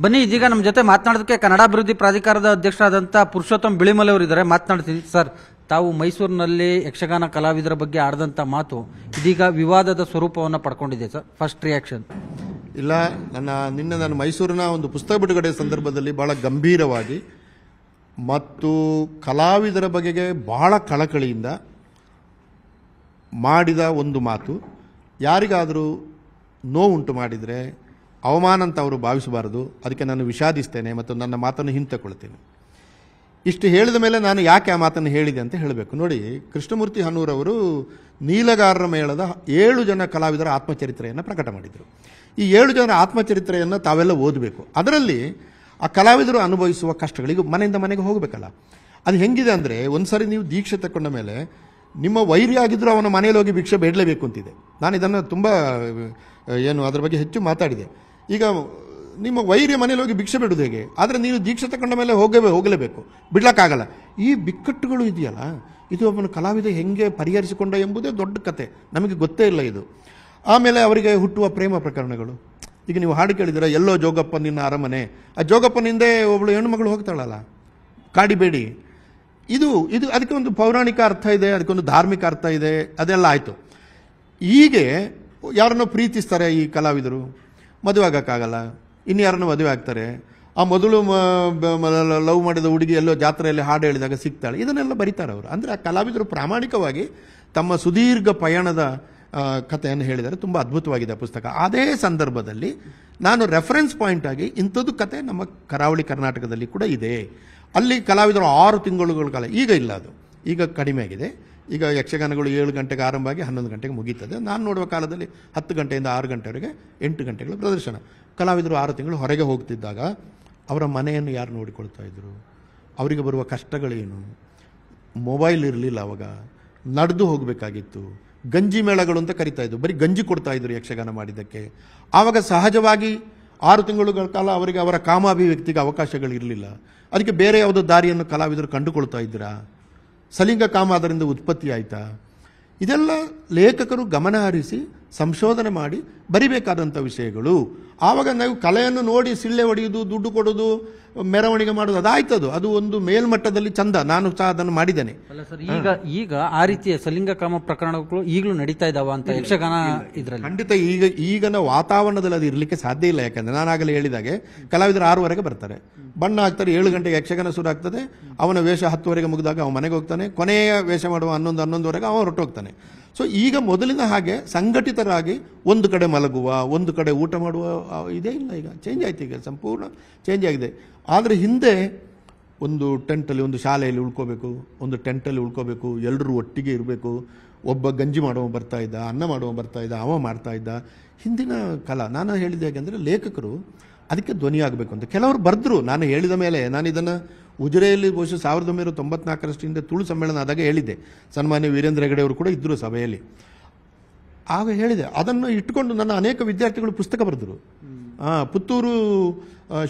ಬನ್ನಿ, ಇದೀಗ ನಮ್ಮ ಜೊತೆ ಮಾತನಾಡೋದಕ್ಕೆ ಕನ್ನಡಾಭಿವೃದ್ಧಿ ಪ್ರಾಧಿಕಾರದ ಅಧ್ಯಕ್ಷರಾದಂಥ ಪುರುಷೋತ್ತಮ್ ಬಿಳಿಮಲೆ ಅವರಿದ್ದಾರೆ. ಮಾತನಾಡ್ತೀನಿ ಸರ್. ತಾವು ಮೈಸೂರಿನಲ್ಲಿ ಯಕ್ಷಗಾನ ಕಲಾವಿದರ ಬಗ್ಗೆ ಆಡಿದಂಥ ಮಾತು ಇದೀಗ ವಿವಾದದ ಸ್ವರೂಪವನ್ನು ಪಡ್ಕೊಂಡಿದೆ ಸರ್. First reaction? ಇಲ್ಲ, ನಿನ್ನೆ ನಾನು ಮೈಸೂರಿನ ಒಂದು ಪುಸ್ತಕ ಬಿಡುಗಡೆ ಸಂದರ್ಭದಲ್ಲಿ ಬಹಳ ಗಂಭೀರವಾಗಿ ಮತ್ತು ಕಲಾವಿದರ ಬಗೆಗೆ ಬಹಳ ಕಳಕಳಿಯಿಂದ ಮಾಡಿದ ಒಂದು ಮಾತು, ಯಾರಿಗಾದರೂ ನೋವುಂಟು ಮಾಡಿದರೆ ಅವಮಾನ ಅಂತ ಅವರು ಭಾವಿಸಬಾರದು. ಅದಕ್ಕೆ ನಾನು ವಿಷಾದಿಸ್ತೇನೆ ಮತ್ತು ನನ್ನ ಮಾತನ್ನು ಹಿಂತೆಕೊಳ್ತೇನೆ. ಇಷ್ಟು ಹೇಳಿದ ಮೇಲೆ ನಾನು ಯಾಕೆ ಆ ಮಾತನ್ನು ಹೇಳಿದೆ ಅಂತ ಹೇಳಬೇಕು. ನೋಡಿ, ಕೃಷ್ಣಮೂರ್ತಿ ಹನ್ನೂರವರು ನೀಲಗಾರರ ಮೇಳದ 7 ಜನ ಕಲಾವಿದರ ಆತ್ಮಚರಿತ್ರೆಯನ್ನು ಪ್ರಕಟ ಮಾಡಿದರು. ಈ 7 ಜನರ ಆತ್ಮಚರಿತ್ರೆಯನ್ನು ತಾವೆಲ್ಲ ಓದಬೇಕು. ಅದರಲ್ಲಿ ಆ ಕಲಾವಿದರು ಅನುಭವಿಸುವ ಕಷ್ಟಗಳಿಗೆ ಮನೆಯಿಂದ ಮನೆಗೆ ಹೋಗಬೇಕಲ್ಲ. ಅದು ಹೆಂಗಿದೆ ಅಂದರೆ, ಒಂದು ಸಾರಿ ನೀವು ದೀಕ್ಷೆ ತಗೊಂಡ ಮೇಲೆ ನಿಮ್ಮ ವೈರಿ ಆಗಿದ್ದರೂ ಅವನ ಮನೇಲಿ ಹೋಗಿ ಭಿಕ್ಷೆ ಬೇಡಲೇಬೇಕು ಅಂತಿದೆ. ನಾನು ಇದನ್ನು ತುಂಬ ಅದರ ಬಗ್ಗೆ ಹೆಚ್ಚು ಮಾತಾಡಿದೆ. ಈಗ ನಿಮ್ಮ ವೈರ್ಯ ಮನೇಲಿ ಹೋಗಿ ಭಿಕ್ಷೆ ಬಿಡೋದು ಹೇಗೆ? ಆದರೆ ನೀವು ದೀಕ್ಷೆ ತಗೊಂಡ ಮೇಲೆ ಹೋಗಲೇಬೇಕು, ಬಿಡ್ಲಕ್ಕಾಗಲ್ಲ. ಈ ಬಿಕ್ಕಟ್ಟುಗಳು ಇದೆಯಲ್ಲ, ಇದು ಒಬ್ಬನ ಕಲಾವಿದ ಹೆಂಗೆ ಪರಿಹರಿಸಿಕೊಂಡ ಎಂಬುದೇ ದೊಡ್ಡ ಕತೆ, ನಮಗೆ ಗೊತ್ತೇ ಇಲ್ಲ ಇದು. ಆಮೇಲೆ ಅವರಿಗೆ ಹುಟ್ಟುವ ಪ್ರೇಮ ಪ್ರಕರಣಗಳು. ಈಗ ನೀವು ಹಾಡು ಕೇಳಿದಿರ, ಎಲ್ಲೋ ಜೋಗಪ್ಪ ನಿನ್ನ ಅರಮನೆ, ಆ ಜೋಗಪ್ಪನಿಂದೆ ಒಬ್ಬಳು ಹೆಣ್ಣುಮಗಳು ಹೋಗ್ತಾಳಲ್ಲ, ಕಾಡಿಬೇಡಿ. ಇದು ಅದಕ್ಕೆ ಒಂದು ಪೌರಾಣಿಕ ಅರ್ಥ ಇದೆ, ಅದಕ್ಕೊಂದು ಧಾರ್ಮಿಕ ಅರ್ಥ ಇದೆ, ಅದೆಲ್ಲ ಆಯಿತು. ಹೀಗೆ ಯಾರನ್ನೋ ಪ್ರೀತಿಸ್ತಾರೆ ಈ ಕಲಾವಿದರು, ಮದುವೆ ಆಗೋಕ್ಕಾಗಲ್ಲ, ಇನ್ನು ಯಾರನ್ನೋ ಮದುವೆ ಆಗ್ತಾರೆ. ಆ ಮೊದಲು ಲವ್ ಮಾಡಿದ ಹುಡುಗಿ ಎಲ್ಲೋ ಜಾತ್ರೆಯಲ್ಲಿ ಹಾಡು ಹೇಳಿದಾಗ ಸಿಗ್ತಾಳೆ, ಇದನ್ನೆಲ್ಲ ಬರೀತಾರೆ ಅವರು. ಅಂದರೆ ಆ ಕಲಾವಿದರು ಪ್ರಾಮಾಣಿಕವಾಗಿ ತಮ್ಮ ಸುದೀರ್ಘ ಪಯಣದ ಕಥೆಯನ್ನು ಹೇಳಿದರೆ ತುಂಬ ಅದ್ಭುತವಾಗಿದೆ ಪುಸ್ತಕ. ಅದೇ ಸಂದರ್ಭದಲ್ಲಿ ನಾನು ರೆಫರೆನ್ಸ್ ಪಾಯಿಂಟ್ ಆಗಿ ಇಂಥದ್ದು ಕತೆ ನಮ್ಮ ಕರಾವಳಿ ಕರ್ನಾಟಕದಲ್ಲಿ ಕೂಡ ಇದೆ. ಅಲ್ಲಿ ಕಲಾವಿದರು 6 ತಿಂಗಳುಗಳ ಕಾಲ, ಈಗ ಇಲ್ಲ, ಅದು ಈಗ ಕಡಿಮೆ ಆಗಿದೆ. ಈಗ ಯಕ್ಷಗಾನಗಳು 7 ಗಂಟೆಗೆ ಆರಂಭ ಆಗಿ 11 ಗಂಟೆಗೆ ಮುಗೀತದೆ. ನಾನು ನೋಡುವ ಕಾಲದಲ್ಲಿ 10 ಗಂಟೆಯಿಂದ 6 ಗಂಟೆವರೆಗೆ 8 ಗಂಟೆಗಳ ಪ್ರದರ್ಶನ. ಕಲಾವಿದರು 6 ತಿಂಗಳು ಹೊರಗೆ ಹೋಗ್ತಿದ್ದಾಗ ಅವರ ಮನೆಯನ್ನು ಯಾರು ನೋಡಿಕೊಳ್ತಾ ಇದ್ರು, ಅವರಿಗೆ ಬರುವ ಕಷ್ಟಗಳೇನು? ಮೊಬೈಲ್ ಇರಲಿಲ್ಲ ಅವಾಗ, ನಡೆದು ಹೋಗಬೇಕಾಗಿತ್ತು. ಗಂಜಿ ಮೇಳಗಳು ಅಂತ ಕರಿತಾ ಇದ್ರು, ಬರೀ ಗಂಜಿ ಕೊಡ್ತಾ ಇದ್ರು ಯಕ್ಷಗಾನ ಮಾಡಿದ್ದಕ್ಕೆ. ಆವಾಗ ಸಹಜವಾಗಿ 6 ತಿಂಗಳುಗಳ ಕಾಲ ಅವರಿಗೆ ಅವರ ಕಾಮಾಭಿವ್ಯಕ್ತಿಗೆ ಅವಕಾಶಗಳಿರಲಿಲ್ಲ. ಅದಕ್ಕೆ ಬೇರೆ ಯಾವುದೋ ದಾರಿಯನ್ನು ಕಲಾವಿದರು ಕಂಡುಕೊಳ್ತಾ ಇದ್ದೀರಾ? ಸಲಿಂಗ ಕಾಮ ಅದರಿಂದ ಉತ್ಪತ್ತಿ ಆಯಿತಾ? ಇದೆಲ್ಲ ಲೇಖಕರು ಗಮನ ಹರಿಸಿ ಸಂಶೋಧನೆ ಮಾಡಿ ಬರಿಬೇಕಾದಂಥ ವಿಷಯಗಳು. ಆವಾಗ ನಾವು ಕಲೆಯನ್ನು ನೋಡಿ ಸಿಳ್ಳೆ ಹೊಡೆಯೋದು, ದುಡ್ಡು ಕೊಡೋದು, ಮೆರವಣಿಗೆ ಮಾಡೋದು ಅದಾಯ್ತದು. ಅದು ಒಂದು ಮೇಲ್ಮಟ್ಟದಲ್ಲಿ ಚಂದ, ನಾನು ಸಹ ಅದನ್ನು ಮಾಡಿದ್ದೇನೆ. ಅಲ್ಲ ಸರ್, ಈಗ ಆ ರೀತಿಯ ಸಲಿಂಗ ಕಾಮ ಪ್ರಕರಣಗಳು ಈಗಲೂ ನಡೀತಾ ಇದಾವ ಅಂತ ಯಕ್ಷಗಾನ ಇದರಲ್ಲಿ? ಖಂಡಿತ ಈಗಿನ ವಾತಾವರಣದಲ್ಲಿ ಅದು ಇರಲಿಕ್ಕೆ ಸಾಧ್ಯ ಇಲ್ಲ. ಯಾಕಂದ್ರೆ ನಾನಾಗಲೇ ಹೇಳಿದಾಗೆ ಕಲಾವಿದರು 6ವರೆಗೆ ಬರ್ತಾರೆ, ಬಣ್ಣ ಹಾಕ್ತಾರೆ, 7 ಗಂಟೆಗೆ ಯಕ್ಷಗಾನ ಶುರು ಆಗ್ತದೆ. ಅವನ ವೇಷ 10ವರೆಗೆ ಮುಗಿದಾಗ ಅವನ ಮನೆಗೆ ಹೋಗ್ತಾನೆ, ಕೊನೆಯ ವೇಷ ಮಾಡುವ 11-11ವರೆಗೆ ಅವನು ಹೊರಟೋಗ್ತಾನೆ. ಸೊ ಈಗ ಮೊದಲಿನ ಹಾಗೆ ಸಂಘಟಿತರಾಗಿ ಒಂದು ಕಡೆ ಮಲಗುವ, ಒಂದು ಕಡೆ ಊಟ ಮಾಡುವ ಇದೇ ಇಲ್ಲ. ಈಗ ಚೇಂಜ್ ಆಯ್ತು, ಈಗ ಸಂಪೂರ್ಣ ಚೇಂಜ್ ಆಗಿದೆ. ಆದರೆ ಹಿಂದೆ ಒಂದು ಟೆಂಟಲ್ಲಿ, ಒಂದು ಶಾಲೆಯಲ್ಲಿ ಉಳ್ಕೋಬೇಕು, ಒಂದು ಟೆಂಟಲ್ಲಿ ಉಳ್ಕೋಬೇಕು, ಎಲ್ಲರೂ ಒಟ್ಟಿಗೆ ಇರಬೇಕು. ಒಬ್ಬ ಗಂಜಿ ಮಾಡುವ ಬರ್ತಾ ಇದ್ದ, ಅನ್ನ ಮಾಡುವ ಬರ್ತಾ ಇದ್ದ, ಅವ ಮಾಡ್ತಾ ಇದ್ದ. ಹಿಂದಿನ ಕಲಾ ನಾನು ಹೇಳಿದ ಹೇಗೆಂದರೆ, ಲೇಖಕರು ಅದಕ್ಕೆ ಧ್ವನಿಯಾಗಬೇಕು ಅಂತ ಕೆಲವರು ಬರೆದ್ರು. ನಾನು ಹೇಳಿದ ಮೇಲೆ, ನಾನು ಇದನ್ನು ಉಜಿರೆಯಲ್ಲಿ ಬಹುಶಃ 1994 ಹಿಂದೆ ತುಳು ಸಮ್ಮೇಳನ ಆದಾಗ ಹೇಳಿದ್ದೆ. ಸನ್ಮಾನ್ಯ ವೀರೇಂದ್ರ ಹೆಗಡೆ ಅವರು ಕೂಡ ಇದ್ದರು ಸಭೆಯಲ್ಲಿ. ಆಗ ಹೇಳಿದೆ, ಅದನ್ನು ಇಟ್ಟುಕೊಂಡು ನನ್ನ ಅನೇಕ ವಿದ್ಯಾರ್ಥಿಗಳು ಪುಸ್ತಕ ಬರೆದರು. ಪುತ್ತೂರು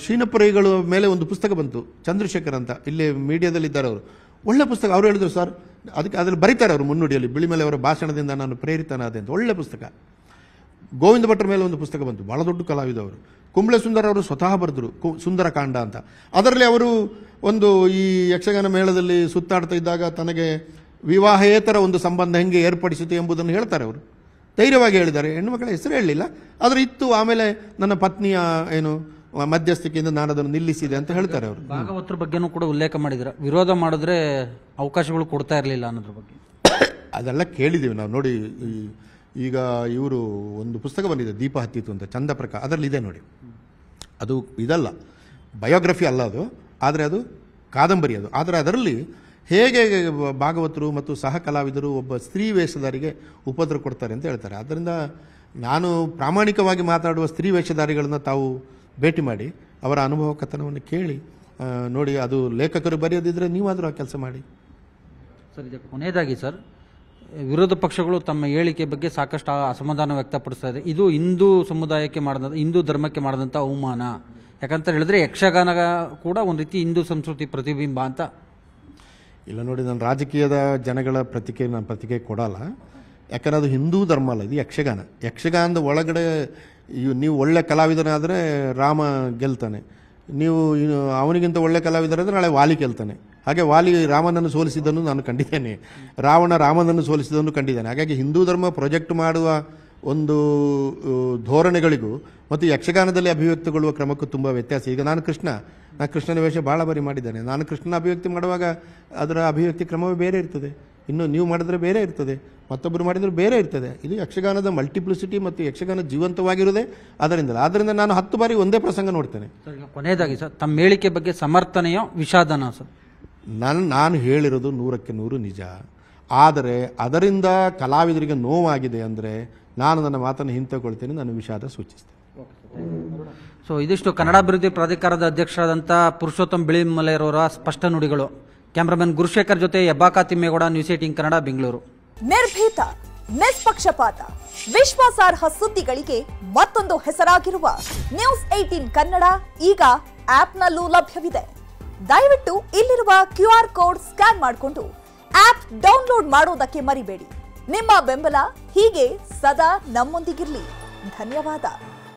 ಶೀನಪುರಿಗಳ ಮೇಲೆ ಒಂದು ಪುಸ್ತಕ ಬಂತು, ಚಂದ್ರಶೇಖರ್ ಅಂತ, ಇಲ್ಲಿ ಮೀಡಿಯಾದಲ್ಲಿದ್ದಾರೆ ಅವರು. ಒಳ್ಳೆ ಪುಸ್ತಕ. ಅವರು ಹೇಳಿದರು, ಸರ್ ಅದಕ್ಕೆ ಅದರಲ್ಲಿ ಬರೀತಾರೆ ಅವರು ಮುನ್ನುಡಿಯಲ್ಲಿ, ಬಿಳಿಮಲೆ ಅವರ ಭಾಷಣದಿಂದ ನಾನು ಪ್ರೇರಿತನಾದೆ ಅಂತ. ಒಳ್ಳೆ ಪುಸ್ತಕ. ಗೋವಿಂದ ಭಟ್ರ ಮೇಲೆ ಒಂದು ಪುಸ್ತಕ ಬಂತು, ಭಾಳ ದೊಡ್ಡ ಕಲಾವಿದ ಅವರು. ಕುಂಬ್ಳೆ ಸುಂದರ ಅವರು ಸ್ವತಃ ಬರೆದರು, ಸುಂದರಕಾಂಡ ಅಂತ. ಅದರಲ್ಲಿ ಅವರು ಒಂದು ಈ ಯಕ್ಷಗಾನ ಮೇಳದಲ್ಲಿ ಸುತ್ತಾಡ್ತಾ ಇದ್ದಾಗ ತನಗೆ ವಿವಾಹೇತರ ಒಂದು ಸಂಬಂಧ ಹೆಂಗೆ ಏರ್ಪಡಿಸಿತು ಎಂಬುದನ್ನು ಹೇಳ್ತಾರೆ. ಅವರು ಧೈರ್ಯವಾಗಿ ಹೇಳಿದ್ದಾರೆ. ಹೆಣ್ಣುಮಕ್ಕಳ ಹೆಸರು ಹೇಳಲಿಲ್ಲ, ಆದರೆ ಇತ್ತು. ಆಮೇಲೆ ನನ್ನ ಪತ್ನಿಯ ಮಧ್ಯಸ್ಥಿಕೆಯಿಂದ ನಾನು ಅದನ್ನು ನಿಲ್ಲಿಸಿದೆ ಅಂತ ಹೇಳ್ತಾರೆ ಅವರು. ಭಾಗವತರ ಬಗ್ಗೆನೂ ಕೂಡ ಉಲ್ಲೇಖ ಮಾಡಿದ್ರೆ, ವಿರೋಧ ಮಾಡಿದ್ರೆ ಅವಕಾಶಗಳು ಕೊಡ್ತಾ ಇರಲಿಲ್ಲ ಅನ್ನೋದ್ರ ಬಗ್ಗೆ ಅದೆಲ್ಲ ಕೇಳಿದ್ದೀವಿ ನಾವು. ನೋಡಿ, ಈಗ ಇವರು ಒಂದು ಪುಸ್ತಕ ಬಂದಿದೆ, ದೀಪ ಹತ್ತಿತ್ತು ಅಂತ, ಚಂದ್ರಪ್ರಕಾಶ್, ಅದರಲ್ಲಿ ಇದೆ ನೋಡಿ. ಅದು ಇದಲ್ಲ, ಬಯೋಗ್ರಫಿ ಅಲ್ಲ ಅದು, ಆದರೆ ಅದು ಕಾದಂಬರಿ ಅದು. ಆದರೆ ಅದರಲ್ಲಿ ಹೇಗೆ ಭಾಗವತರು ಮತ್ತು ಸಹ ಕಲಾವಿದರು ಒಬ್ಬ ಸ್ತ್ರೀ ವೇಷಧಾರಿಗೆ ಉಪದ್ರ ಕೊಡ್ತಾರೆ ಅಂತ ಹೇಳ್ತಾರೆ. ಆದ್ದರಿಂದ ನಾನು ಪ್ರಾಮಾಣಿಕವಾಗಿ ಮಾತಾಡುವ ಸ್ತ್ರೀ ವೇಷಧಾರಿಗಳನ್ನು ತಾವು ಭೇಟಿ ಮಾಡಿ ಅವರ ಅನುಭವ ಕಥನವನ್ನು ಕೇಳಿ ನೋಡಿ. ಅದು ಲೇಖಕರು ಬರೆಯೋದಿದ್ರೆ ನೀವಾದರೂ ಆ ಕೆಲಸ ಮಾಡಿ. ಸರ್, ಇದಕ್ಕೆ ಕೊನೆಯದಾಗಿ ಸರ್, ವಿರೋಧ ಪಕ್ಷಗಳು ತಮ್ಮ ಹೇಳಿಕೆ ಬಗ್ಗೆ ಸಾಕಷ್ಟು ಅಸಮಾಧಾನ ವ್ಯಕ್ತಪಡಿಸ್ತಾ ಇದೆ. ಇದು ಹಿಂದೂ ಸಮುದಾಯಕ್ಕೆ ಮಾಡಿದಂಥ, ಹಿಂದೂ ಧರ್ಮಕ್ಕೆ ಮಾಡಿದಂಥ ಅವಮಾನ. ಯಾಕಂತ ಹೇಳಿದ್ರೆ ಯಕ್ಷಗಾನ ಕೂಡ ಒಂದು ರೀತಿ ಹಿಂದೂ ಸಂಸ್ಕೃತಿ ಪ್ರತಿಬಿಂಬ ಅಂತ. ಇಲ್ಲ ನೋಡಿ, ನಾನು ರಾಜಕೀಯದ ಜನಗಳ ನಾನು ಪ್ರತಿಕ್ರಿಯೆ ಕೊಡಲ್ಲ. ಯಾಕಂದರೆ ಅದು ಹಿಂದೂ ಧರ್ಮ ಅಲ್ಲ, ಇದು ಯಕ್ಷಗಾನ. ಯಕ್ಷಗಾನದ ಒಳಗಡೆ ನೀವು ಒಳ್ಳೆ ಕಲಾವಿದನಾದರೆ ರಾಮ ಗೆಲ್ತಾನೆ, ನೀವು ಅವನಿಗಿಂತ ಒಳ್ಳೆ ಕಲಾವಿದರಾದರೆ ನಾಳೆ ವಾಲಿ ಕೇಳ್ತಾನೆ. ಹಾಗೆ ವಾಲಿ ರಾಮನನ್ನು ಸೋಲಿಸಿದ್ದನ್ನು ನಾನು ಕಂಡಿದ್ದೇನೆ, ರಾವಣ ರಾಮನನ್ನು ಸೋಲಿಸಿದ್ದನ್ನು ಕಂಡಿದ್ದೇನೆ. ಹಾಗಾಗಿ ಹಿಂದೂ ಧರ್ಮ ಪ್ರೊಜೆಕ್ಟ್ ಮಾಡುವ ಒಂದು ಧೋರಣೆಗಳಿಗೂ ಮತ್ತು ಯಕ್ಷಗಾನದಲ್ಲಿ ಅಭಿವ್ಯಕ್ತಿಗೊಳ್ಳುವ ಕ್ರಮಕ್ಕೂ ತುಂಬ ವ್ಯತ್ಯಾಸ. ಈಗ ನಾನು ಕೃಷ್ಣನ ವೇಷ ಭಾಳ ಬಾರಿ ಮಾಡಿದ್ದೇನೆ. ನಾನು ಕೃಷ್ಣನ ಅಭಿವ್ಯಕ್ತಿ ಮಾಡುವಾಗ ಅದರ ಅಭಿವ್ಯಕ್ತಿ ಕ್ರಮವೇ ಬೇರೆ ಇರ್ತದೆ, ಇನ್ನು ನೀವು ಮಾಡಿದ್ರೆ ಬೇರೆ ಇರ್ತದೆ, ಮತ್ತೊಬ್ಬರು ಮಾಡಿದ್ರೆ ಬೇರೆ ಇರ್ತದೆ. ಇದು ಯಕ್ಷಗಾನದ ಮಲ್ಟಿಪ್ಲಿಸಿಟಿ ಮತ್ತು ಯಕ್ಷಗಾನ ಜೀವಂತವಾಗಿರುವುದೇ ಆದ್ದರಿಂದ ನಾನು 10 ಬಾರಿ ಒಂದೇ ಪ್ರಸಂಗ ನೋಡ್ತೇನೆ. ಸರ್, ಈಗ ಕೊನೆಯದಾಗಿ ಸರ್, ತಮ್ಮ ಹೇಳಿಕೆ ಬಗ್ಗೆ ಸಮರ್ಥನೆಯೋ ವಿಷಾದನೋ ಸರ್? ನಾನು ಹೇಳಿರೋದು 100ಕ್ಕೆ 100 ನಿಜ. ಆದರೆ ಅದರಿಂದ ಕಲಾವಿದರಿಗೆ ನೋವಾಗಿದೆ ಅಂದರೆ ನಾನು ನನ್ನ ಮಾತನ್ನು ಹಿಂತೆಕೊಳ್ತೇನೆ, ನಾನು ವಿಷಾದ ಸೂಚಿಸ್ತೇನೆ. ಸೊ ಇದಿಷ್ಟು ಕನ್ನಡಾಭಿವೃದ್ಧಿ ಪ್ರಾಧಿಕಾರದ ಅಧ್ಯಕ್ಷರಾದಂಥ ಪುರುಷೋತ್ತಮ್ ಬಿಳಿಮಲೆಯವರ ಸ್ಪಷ್ಟ ನುಡಿಗಳು. ಕ್ಯಾಮ್ರಾಮನ್ ಗುರುಶೇಖರ್ ಜೊತೆ ಹೆಬ್ಬಾಕ ತಿಮ್ಮೇಗೌಡ, ನ್ಯೂಸ್ 18 ಕನ್ನಡ, ಬೆಂಗಳೂರು. ನಿರ್ಭೀತ, ನಿಷ್ಪಕ್ಷಪಾತ, ವಿಶ್ವಾಸಾರ್ಹ ಸುದ್ದಿಗಳಿಗೆ ಮತ್ತೊಂದು ಹೆಸರಾಗಿರುವ ನ್ಯೂಸ್ 18 ಕನ್ನಡ ಈಗ ಆಪ್ನಲ್ಲೂ ಲಭ್ಯವಿದೆ. ದಯವಿಟ್ಟು ಇಲ್ಲಿರುವ QR ಕೋಡ್ ಸ್ಕ್ಯಾನ್ ಮಾಡಿಕೊಂಡು ಆಪ್ ಡೌನ್ಲೋಡ್ ಮಾಡೋದಕ್ಕೆ ಮರಿಬೇಡಿ. ನಿಮ್ಮ ಬೆಂಬಲ ಹೀಗೆ ಸದಾ ನಮ್ಮೊಂದಿಗಿರಲಿ. ಧನ್ಯವಾದ.